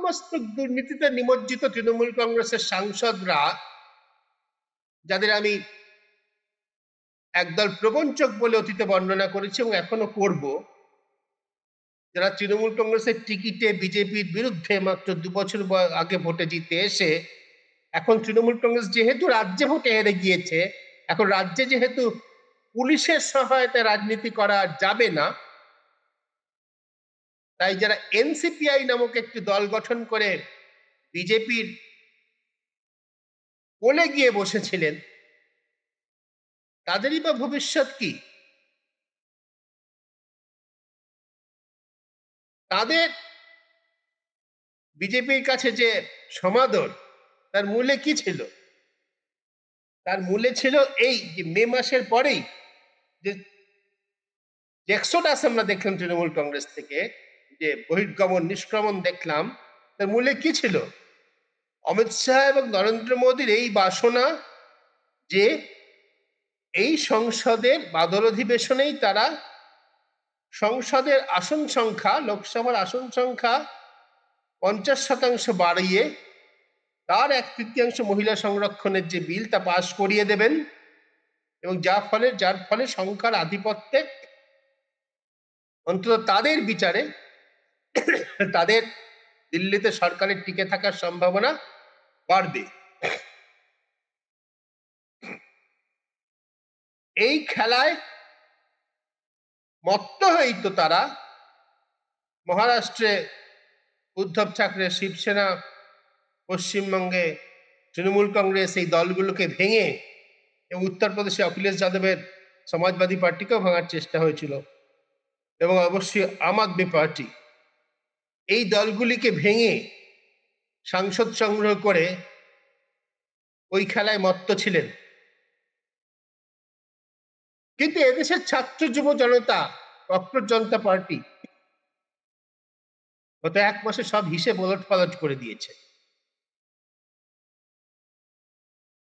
সমস্ত দুর্নীতিতে নিমজ্জিত তৃণমূল কংগ্রেসের সাংসদরা, যাদের আমি একদল প্রবঞ্চক বলে অতীতে বর্ণনা করেছি এবং এখনো করব, যারা তৃণমূল কংগ্রেসের টিকিটে বিজেপির বিরুদ্ধে মাত্র 2 বছর আগে ভোটে জিতে এসে এখন তৃণমূল কংগ্রেস যেহেতু রাজ্যে ভোটে হেরে গিয়েছে, এখন রাজ্যে যেহেতু পুলিশের সহায়তায় রাজনীতি করা যাবে না, তাই যারা এনসিপিআই নামক একটি দল গঠন করে বিজেপির কোলে গিয়ে বসেছিলেন, তাদেরই বা ভবিষ্যৎ কি? তাদের বিজেপির কাছে যে সমাদর, তার মূলে কি ছিল? তার মূলে ছিল এই যে মে মাসের পরেই যে এক্সোডাস আমরা দেখলাম তৃণমূল কংগ্রেস থেকে, যে বহির্গমন নিষ্ক্রমণ দেখলাম, তার মূলে কি ছিল? অমিত শাহ এবং নরেন্দ্র মোদীর এই বাসনা যে এই সংসদের বাদল অধিবেশনেই তারা সংসদের আসন সংখ্যা, লোকসভার আসন সংখ্যা 50% বাড়িয়ে তার 1/3 মহিলা সংরক্ষণের যে বিল তা পাশ করিয়ে দেবেন এবং যার ফলে সংখ্যার আধিপত্যে অন্তত তাদের বিচারে তাদের দিল্লিতে সরকারের টিকে থাকার সম্ভাবনা বাড়বে। এই খেলায় মত্ত হয়েই তো তারা মহারাষ্ট্রে উদ্ধব ঠাকরে শিবসেনা, পশ্চিমবঙ্গে তৃণমূল কংগ্রেস, এই দলগুলোকে ভেঙে এবং উত্তরপ্রদেশে অখিলেশ যাদবের সমাজবাদী পার্টিকেও ভাঙার চেষ্টা হয়েছিল এবং অবশ্যই আম আদমি পার্টি, এই দলগুলিকে ভেঙে সাংসদ সংগ্রহ করে ওই খেলায় মত্ত ছিলেন। কিন্তু এদেশের ছাত্র যুব জনতা, ককরোচ জনতা পার্টি গত 1 মাসে সব হিসেব ওলটপালট করে দিয়েছে।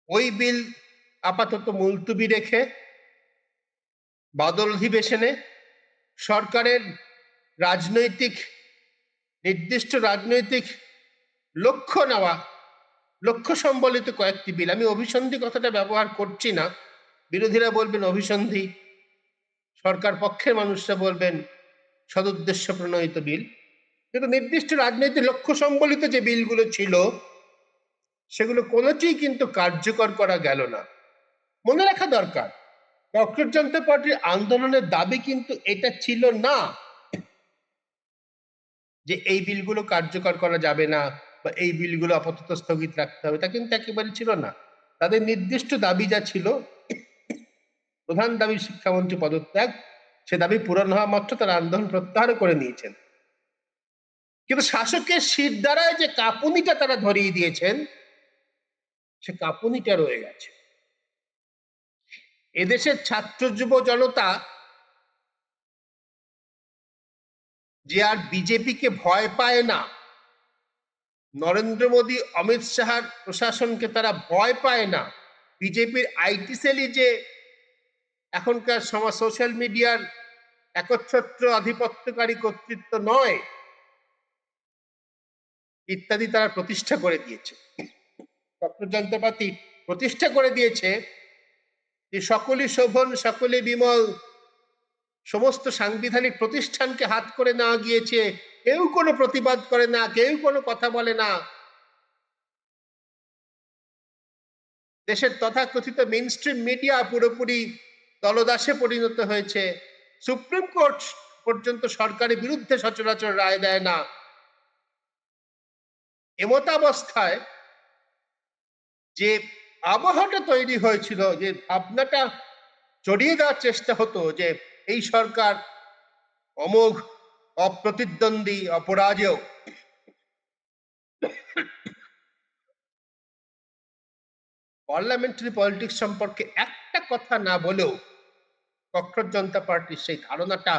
ওই বিল আপাতত মুলতুবি রেখে বাদল অধিবেশনে সরকারের নির্দিষ্ট রাজনৈতিক লক্ষ্য সম্বলিত কয়েকটি বিল, আমি অভিসন্ধি কথাটা ব্যবহার করছি না, বিরোধীরা বলবেন অভিসন্ধি, সরকার পক্ষের মানুষরা বলবেন সদুদ্দেশ্য প্রণয়িত বিল, কিন্তু নির্দিষ্ট রাজনৈতিক লক্ষ্য সম্বলিত যে বিলগুলো ছিল সেগুলো কোনোটিই কিন্তু কার্যকর করা গেল না। মনে রাখা দরকার, ককরোচ জনতা পার্টির আন্দোলনের দাবি কিন্তু এটা ছিল না যে এই বিলগুলো কার্যকর করা যাবে না বা এই বিলগুলো আপাতত স্থগিত রাখতে হবে, তা কিন্তু একেবারে ছিল না। তাদের নির্দিষ্ট দাবি যা ছিল, প্রধান দাবি শিক্ষামন্ত্রী পদত্যাগ, সে দাবি পূরণ হওয়া মাত্র তারা আন্দোলন প্রত্যাহার করে নিয়েছেন। কিন্তু শাসকের শির দ্বারায় যে কাঁপুনিটা তারা ধরিয়ে দিয়েছেন, সে কাঁপুনিটা রয়ে গেছে। এদেশের ছাত্র যুব জনতা যে আর বিজেপিকে ভয় পায় না, নরেন্দ্র মোদী অমিত শাহর প্রশাসনকে তারা ভয় পায় না, বিজেপির আইটি সেলই যে এখনকার সোশ্যাল মিডিয়ার একচ্ছত্র আধিপত্যকারী কর্তৃত্ব নয় ইত্যাদি তারা প্রতিষ্ঠা করে দিয়েছে। ককরোচ জনতা পার্টি প্রতিষ্ঠা করে দিয়েছে যে সকলই শোভন, সকলে বিমল, সমস্ত সাংবিধানিক প্রতিষ্ঠানকে হাত করে নেওয়া গিয়েছে, কেউ কোনো প্রতিবাদ করে না, কেউ কোনো কথা বলে না। দেশের তথাকথিত মেইনস্ট্রিম মিডিয়া পুরোপুরি দলদাসে পরিণত হয়েছে, সুপ্রিম কোর্ট পর্যন্ত সরকারের বিরুদ্ধে সচরাচর রায় দেয় না। এমতাবস্থায় যে আবহাওয়াটা তৈরি হয়েছিল, যে ভাবনাটা চড়িয়ে দেওয়ার চেষ্টা হতো যে এই সরকার অমোঘ, অপ্রতিদ্বন্দ্বী, অপরাজেয়, পার্লামেন্টারি পলিটিক্স সম্পর্কে একটা কথা না বলেও ককরোচ জনতা পার্টির সেই ধারণাটা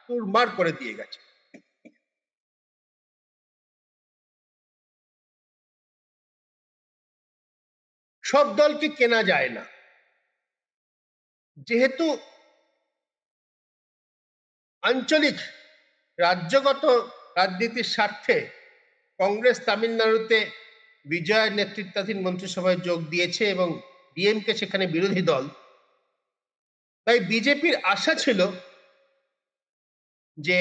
চুরমার করে দিয়ে গেছে। সব দলকে কেনা যায় না, যেহেতু আঞ্চলিক রাজ্যগত রাজনীতির স্বার্থে কংগ্রেস তামিলনাড়ুতে বিজয়ের নেতৃত্বাধীন মন্ত্রিসভায় যোগ দিয়েছে এবং ডিএমকে সেখানে বিরোধী দল। তাই বিজেপির আশা ছিল যে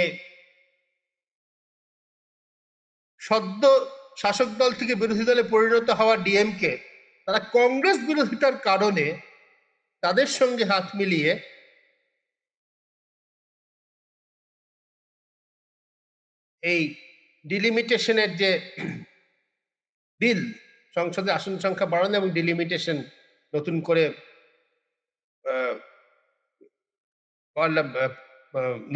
সদ্য শাসক দল থেকে বিরোধী দলে পরিণত হওয়া ডিএমকে তারা কংগ্রেস বিরোধিতার কারণে তাদের সঙ্গে হাত মিলিয়ে এই ডিলিমিটেশনের যে বিল, সংসদে আসন সংখ্যা বাড়ানো এবং ডিলিমিটেশন নতুন করে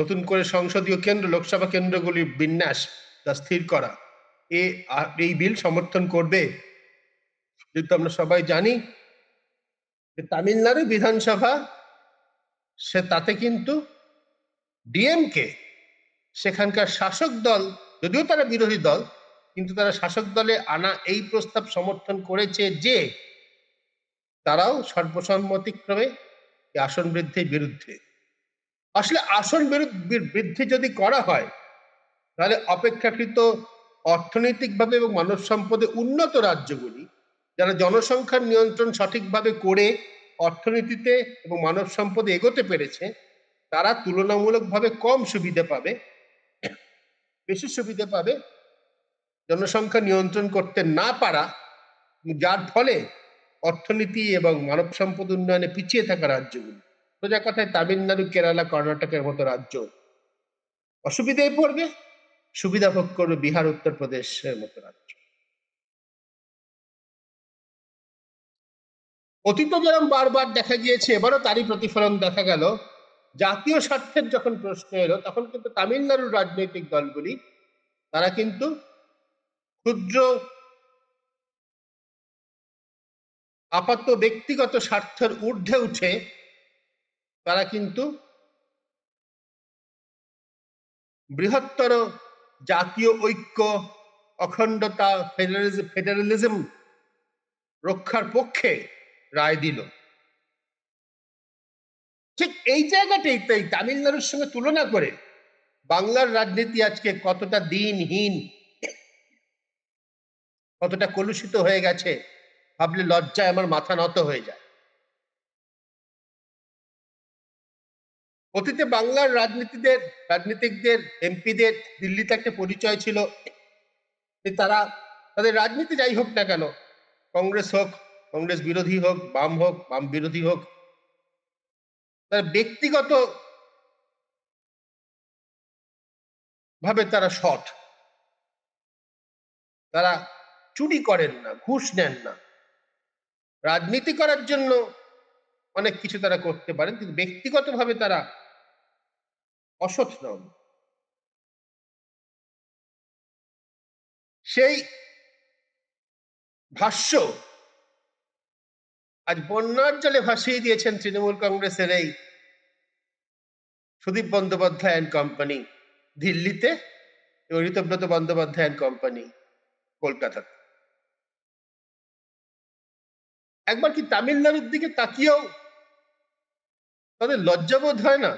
নতুন করে সংসদীয় কেন্দ্র, লোকসভা কেন্দ্রগুলির বিন্যাস তা স্থির করা, এই বিল সমর্থন করবে। কিন্তু আমরা সবাই জানি যে তামিলনাড়ু বিধানসভা সে তাতে কিন্তু ডিএমকে সেখানকার শাসক দল, যদিও তারা বিরোধী দল, কিন্তু তারা শাসক দলে আনা এই প্রস্তাব সমর্থন করেছে যে তারাও সর্বসম্মতিক্রমে আসন বৃদ্ধির বিরুদ্ধে। আসলে আসন বৃদ্ধি যদি করা হয় তাহলে অপেক্ষাকৃত অর্থনৈতিকভাবে এবং মানব সম্পদে উন্নত রাজ্যগুলি, যারা জনসংখ্যার নিয়ন্ত্রণ সঠিকভাবে করে অর্থনীতিতে এবং মানব সম্পদে এগোতে পেরেছে, তারা তুলনামূলকভাবে কম সুবিধা পাবে, বেশি সুবিধা পাবে জনসংখ্যা নিয়ন্ত্রণ করতে না পারা, যার ফলে অর্থনীতি এবং মানব সম্পদ উন্নয়নে পিছিয়ে থাকা রাজ্যগুলি, সোজা কথায় তামিলনাড়ু, কেরালা, কর্ণাটকের মতো রাজ্য অসুবিধায় পড়বে, সুবিধা ভোগ করবে বিহার, উত্তরপ্রদেশের মতো রাজ্য। অতীতে যেরকম বারবার দেখা গিয়েছে, এবারও তারই প্রতিফলন দেখা গেল। জাতীয় স্বার্থের যখন প্রশ্ন এলো তখন কিন্তু তামিলনাড়ুর রাজনৈতিক দলগুলি তারা কিন্তু ক্ষুদ্র আপাত ব্যক্তিগত স্বার্থের ঊর্ধ্বে উঠে তারা কিন্তু বৃহত্তর জাতীয় ঐক্য, অখণ্ডতা, ফেডারেলিজম রক্ষার পক্ষে রায় দিল। ঠিক এই জায়গাটাই তাই তামিলনাড়ুর সঙ্গে তুলনা করে বাংলার রাজনীতি আজকে কতটা দিনহীন, কতটা কলুষিত হয়ে গেছে ভাবলে লজ্জায় আমার মাথা নত হয়ে যায়। অতীতে বাংলার রাজনীতিকদের, এমপিদের দিল্লিতে একটা পরিচয় ছিল, তারা তাদের রাজনীতি যাই হোক না কেন, কংগ্রেস হোক, কংগ্রেস বিরোধী হোক, বাম বিরোধী হোক, তারা ব্যক্তিগত ভাবে তারা সৎ, তারা চুরি করেন না, ঘুষ নেন না। রাজনীতি করার জন্য অনেক কিছু তারা করতে পারেন, কিন্তু ব্যক্তিগতভাবে তারা অসৎ নন। সেই ভাষ্য আজ বন্যার জলে ভাসিয়ে দিয়েছেন তৃণমূল কংগ্রেসের এই সুদীপ বন্দ্যোপাধ্যায় অ্যান্ড কোম্পানি দিল্লিতে এবং ঋতব্রত বন্দ্যোপাধ্যায় অ্যান্ড কোম্পানি কলকাতাতে। একবার কি তামিলনাড়ুর দিকে তাকিয়েও তাদের লজ্জাবোধ হয় না?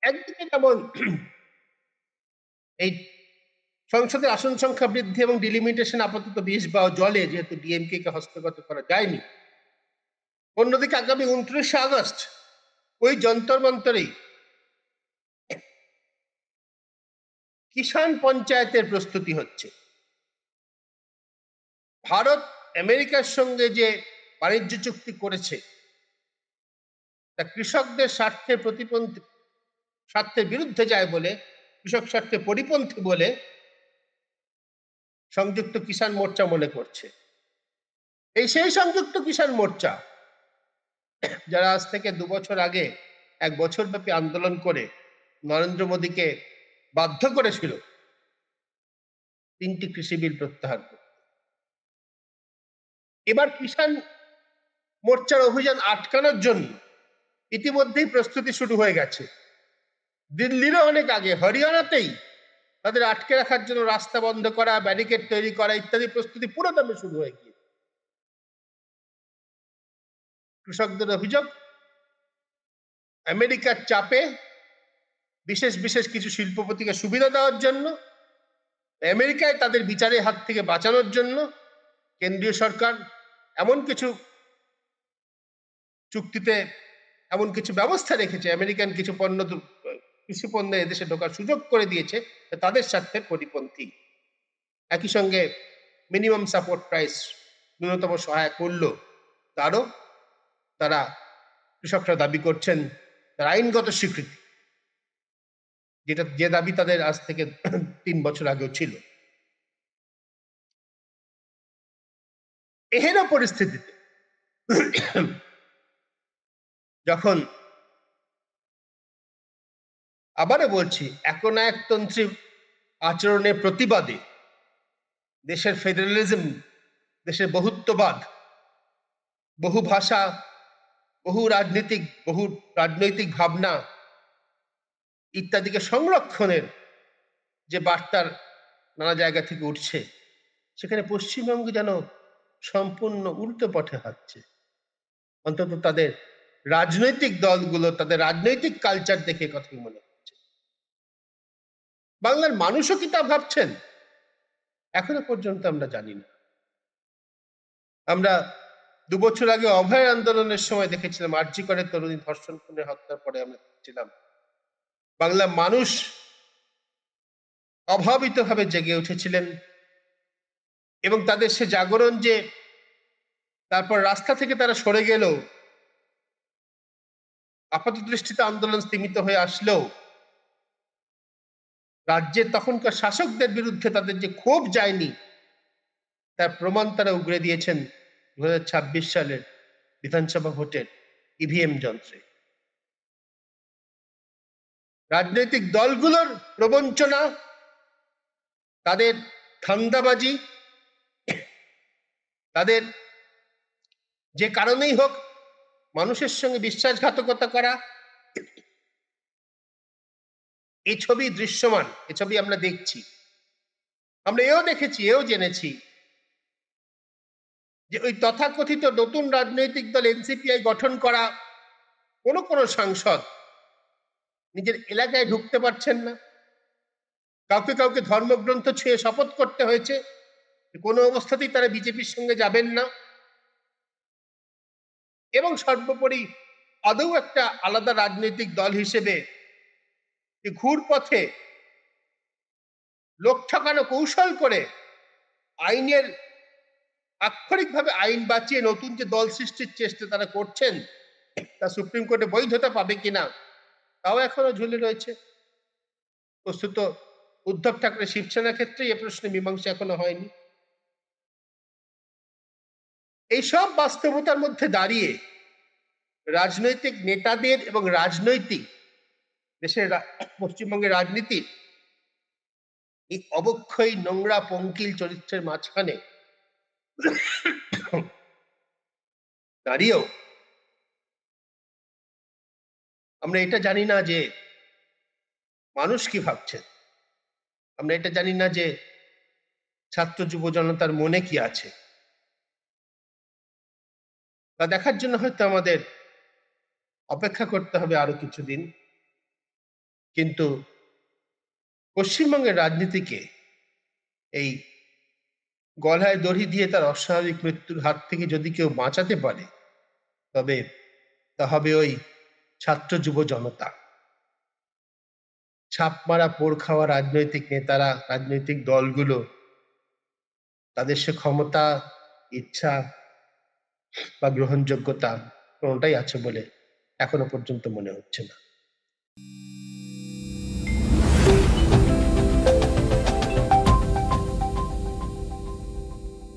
একদিকে যেমন এই সংসদের আসন সংখ্যা বৃদ্ধি এবং ডিলিমিটেশন আপাতত বিষ বা জলে, যেহেতু ডিএমকে কে হস্তগত করা যায়নি। অন্যদিকে আগামী 29শে আগস্ট ওই যন্তর মন্তরেই কিষাণ পঞ্চায়েতের প্রস্তুতি হচ্ছে। ভারত আমেরিকার সঙ্গে যে বাণিজ্য চুক্তি করেছে তা কৃষকদের স্বার্থের বিরুদ্ধে যায় বলে, কৃষক স্বার্থে পরিপন্থী বলে সংযুক্ত কিষাণ মোর্চা মনে করছে। সেই সংযুক্ত কিষাণ মোর্চা যারা আজ থেকে 2 বছর আগে 1 বছর ব্যাপী আন্দোলন করে নরেন্দ্র মোদীকে বাধ্য করেছিল 3টি কৃষি বিল প্রত্যাহার করতে, এবার কিষাণ মোর্চার অভিযান আটকানোর জন্য ইতিমধ্যেই প্রস্তুতি শুরু হয়ে গেছে। দিল্লিরও অনেক আগে হরিয়ানাতেই তাদের আটকে রাখার জন্য রাস্তা বন্ধ করা, ব্যারিকেড তৈরি করা ইত্যাদি প্রস্তুতি পুরোদমে শুরু হয়ে গিয়েছে। কৃষকদের অভিযোগ, আমেরিকার চাপে বিশেষ বিশেষ কিছু শিল্পপতিকে সুবিধা দেওয়ার জন্য, আমেরিকায় তাদের বিচারের হাত থেকে বাঁচানোর জন্য কেন্দ্রীয় সরকার এমন কিছু চুক্তিতে এমন কিছু ব্যবস্থা রেখেছে, আমেরিকান কিছু কৃষি পণ্য এদেশে ঢোকার সুযোগ করে দিয়েছে, তাদের স্বার্থের পরিপন্থী। একই সঙ্গে মিনিমাম সাপোর্ট প্রাইস, ন্যূনতম সহায়ক মূল্য, তারও তারা কৃষকরা দাবি করছেন তার আইনগত স্বীকৃতি, যে দাবি তাদের আজ থেকে 3 বছর আগেও ছিল। এহেন পরিস্থিতিতে যখন আবারও বলছি, একনায়কতন্ত্রী আচরণের প্রতিবাদে দেশের ফেডারেলিজম, দেশের বহুত্ববাদ, বহু ভাষা, বহু রাজনৈতিক ভাবনা ইত্যাদিকে সংরক্ষণের যে বার্তার নানা জায়গা থেকে উঠছে, সেখানে পশ্চিমবঙ্গ যেন সম্পূর্ণ উল্টো পথে হাঁটছে। অন্তত তাদের রাজনৈতিক দলগুলো, তাদের রাজনৈতিক কালচার দেখে কথাই মনে হচ্ছে। বাংলার মানুষও কি তা ভাবছেন? এখনো পর্যন্ত আমরা জানি না। আমরা 2 বছর আগে অভয় আন্দোলনের সময় দেখেছিলাম, আরজি করে তরুণী ধর্ষণ খুনে হত্যার পরে আমরা দেখছিলাম বাংলার মানুষ অভাবিতভাবে জেগে উঠেছিলেন, এবং তাদের সে জাগরণ যে তারপর রাস্তা থেকে তারা সরে গেল, আপাত দৃষ্টিতে আন্দোলন স্তীমিত হয়ে আসলেও রাজ্যের তখনকার শাসকদের বিরুদ্ধে তাদের যে ক্ষোভ যায়নি, তার প্রমাণ তারা উগরে দিয়েছেন 2026 সালের বিধানসভা ভোটের ইভিএম যন্ত্রে। রাজনৈতিক দলগুলোর প্রবঞ্চনা, তাদের ধান্দাবাজি, তাদের যে কারণেই হোক মানুষের সঙ্গে বিশ্বাসঘাতকতা করা, এই ছবি দৃশ্যমান, এই ছবি আমরা দেখছি। আমরা এও দেখেছি, এও জেনেছি যে ওই তথাকথিত নতুন রাজনৈতিক দল এনসিপিআই গঠন করা কোন সাংসদ নিজের এলাকায় ঢুকতে পারছেন না। কাউকে কাউকে ধর্মগ্রন্থ ছুঁয়ে শপথ করতে হয়েছে কোনো অবস্থাতেই তারা বিজেপির সঙ্গে যাবেন না, এবং সর্বোপরি আদৌ একটা আলাদা রাজনৈতিক দল হিসেবে ঘুরপথে লোক ঠকানো কৌশল করে আইনের আক্ষরিকভাবে আইন বাঁচিয়ে নতুন যে দল সৃষ্টির চেষ্টা তারা করছেন, তা সুপ্রিম কোর্টে বৈধতা পাবে কিনা তাও এখনো ঝুলে রয়েছে। বস্তুত উদ্ধব ঠাকরে শিবসেনা ক্ষেত্রে এ প্রশ্নে মীমাংসা এখনো হয়নি। এইসব বাস্তবতার মধ্যে দাঁড়িয়ে রাজনৈতিক নেতাদের এবং দেশের পশ্চিমবঙ্গের রাজনীতির এই অবক্ষয় নোংরা পঙ্কিল চরিত্রের মাঝখানে দাঁড়িয়েও আমরা এটা জানি না যে মানুষ কি ভাবছেন, আমরা এটা জানি না যে ছাত্র যুব জনতার মনে কি আছে। তা দেখার জন্য হয়তো আমাদের অপেক্ষা করতে হবে আরো কিছুদিন। কিন্তু পশ্চিমবঙ্গের রাজনীতিকে এই গলায় দড়ি দিয়ে তার অস্বাভাবিক মৃত্যুর হাত থেকে যদি কেউ বাঁচাতে পারে, তবে তা হবে ওই ছাত্র যুব জনতা। ছাপ মারা পোড় খাওয়া রাজনৈতিক নেতারা, রাজনৈতিক দলগুলো, তাদের সে ক্ষমতা, ইচ্ছা বা গ্রহণযোগ্যতা কোনটাই আছে বলে এখনো পর্যন্ত মনে হচ্ছে না।